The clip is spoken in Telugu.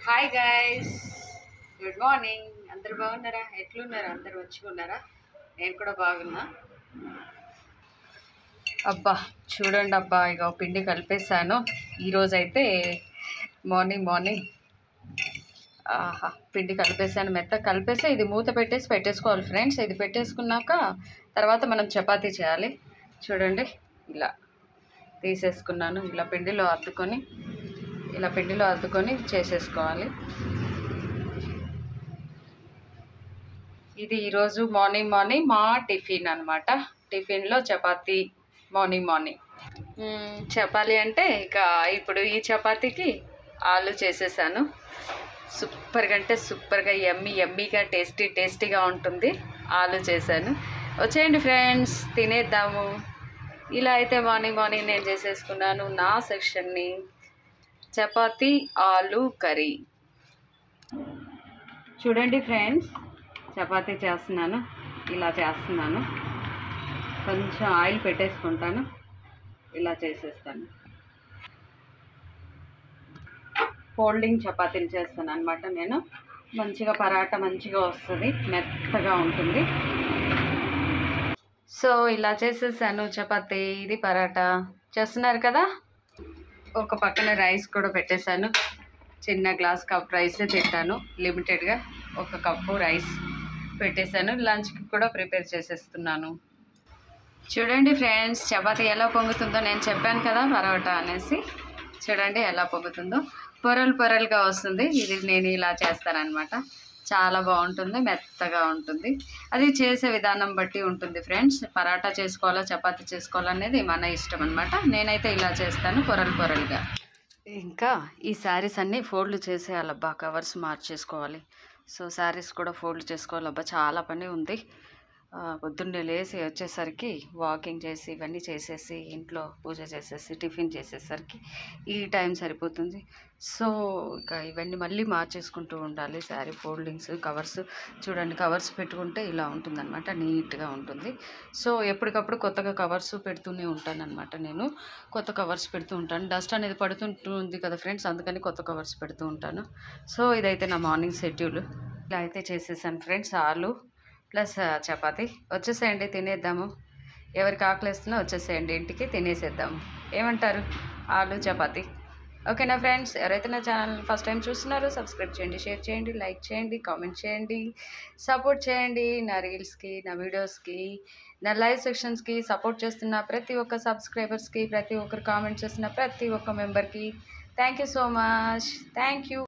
Hi guys, good morning. అందరు బాగున్నారా? ఎట్లున్నారా? అందరు మంచిగా ఉన్నారా? నేను కూడా బాగున్నా. అబ్బా చూడండి అబ్బా, ఇక పిండి కలిపేసాను. ఈరోజైతే మార్నింగ్ ఆహా పిండి కలిపేసాను, మెత్తగా కలిపేసి ఇది మూత పెట్టేసుకోవాలి ఫ్రెండ్స్. ఇది పెట్టేసుకున్నాక తర్వాత మనం చపాతీ చేయాలి. చూడండి ఇలా తీసేసుకున్నాను. ఇలా పిండిలో అద్దుకొని చేసేసుకోవాలి. ఇది ఈరోజు మార్నింగ్ మా టిఫిన్ అనమాట. టిఫిన్లో చపాతీ మార్నింగ్ చెప్పాలి అంటే ఇక ఇప్పుడు ఈ చపాతీకి ఆలు చేసేసాను. సూపర్గా అంటే సూపర్గా యమ్మీగా టేస్టీగా ఉంటుంది. ఆలు చేశాను. వచ్చేయండి ఫ్రెండ్స్, తినేద్దాము. ఇలా అయితే మార్నింగ్ నేను చేసేసుకున్నాను నా సెక్షన్ని. చపాతీ ఆలు కర్రీ. చూడండి ఫ్రెండ్స్, చపాతీ చేస్తున్నాను. ఇలా చేస్తున్నాను. కొంచెం ఆయిల్ పెట్టేసుకుంటాను. ఇలా చేసేస్తాను. ఫోల్డింగ్ చపాతీలు చేస్తాను అనమాట నేను. మంచిగా పరాటా మంచిగా వస్తుంది, మెత్తగా ఉంటుంది. సో ఇలా చేసేసాను చపాతీ. ఇది పరాటా చేస్తున్నారు కదా. ఒక పక్కన రైస్ కూడా పెట్టేశాను. చిన్న కప్ రైస్ తింటాను లిమిటెడ్గా. 1 కప్పు రైస్ పెట్టేశాను. లంచ్కి కూడా ప్రిపేర్ చేసేస్తున్నాను. చూడండి ఫ్రెండ్స్, చపాతీ ఎలా పొంగుతుందో. నేను చెప్పాను కదా పరోటా అనేసి. చూడండి ఎలా పొంగుతుందో, పొరలుగా వస్తుంది. ఇది నేను ఇలా చేస్తానన్నమాట. చాలా బాగుంటుంది, మెత్తగా ఉంటుంది. అది చేసే విధానం బట్టి ఉంటుంది ఫ్రెండ్స్. పరాటా చేసుకోవాలా చపాతీ చేసుకోవాలనేది మన ఇష్టం అనమాట. నేనైతే ఇలా చేస్తాను, పొరలుగా. ఇంకా ఈ శారీస్ అన్నీ ఫోల్డ్ చేసేయాలబ్బా, కవర్స్ మార్చేసుకోవాలి. సో శారీస్ కూడా ఫోల్డ్ చేసుకోవాలబ్బా, చాలా పని ఉంది. పొద్దున్నే లేచి వచ్చేసరికి వాకింగ్ చేసి ఇవన్నీ చేసేసి ఇంట్లో పూజ చేసేసి టిఫిన్ చేసేసరికి ఈ టైం సరిపోతుంది. సో ఇక ఇవన్నీ మళ్ళీ మార్చేసుకుంటూ ఉండాలి. Sari foldings, covers. చూడండి, కవర్స్ పెట్టుకుంటే ఇలా ఉంటుందన్నమాట, నీట్గా ఉంటుంది. సో ఎప్పటికప్పుడు కొత్తగా కవర్స్ పెడుతూనే ఉంటానన్నమాట. నేను కొత్త కవర్స్ పెడుతూ ఉంటాను. డస్ట్ అనేది పడుతుంటుంది కదా ఫ్రెండ్స్, అందుకని కొత్త కవర్స్ పెడుతూ ఉంటాను. సో ఇదైతే నా మార్నింగ్ షెడ్యూల్. ఇలా అయితే చేసేసాను ఫ్రెండ్స్. ఆలు ప్లస్ చపాతీ. వచ్చేసేయండి, తినేద్దాము. ఎవరికి ఆకలిస్తున్నా వచ్చేసేయండి ఇంటికి, తినేసేద్దాము. ఏమంటారు? ఆలు చపాతీ. ఓకేనా ఫ్రెండ్స్? ఎవరైతే నా ఛానల్ ఫస్ట్ టైం చూస్తున్నారో సబ్స్క్రైబ్ చేయండి, షేర్ చేయండి, లైక్ చేయండి, కామెంట్ చేయండి, సపోర్ట్ చేయండి. నా రీల్స్కి, నా వీడియోస్కి, నా లైవ్ సెక్షన్స్కి సపోర్ట్ చేస్తున్న ప్రతి ఒక్క సబ్స్క్రైబర్స్కి, ప్రతి ఒక్కరు కామెంట్ చేస్తున్న ప్రతి ఒక్క మెంబర్కి thank you so much. Thank you.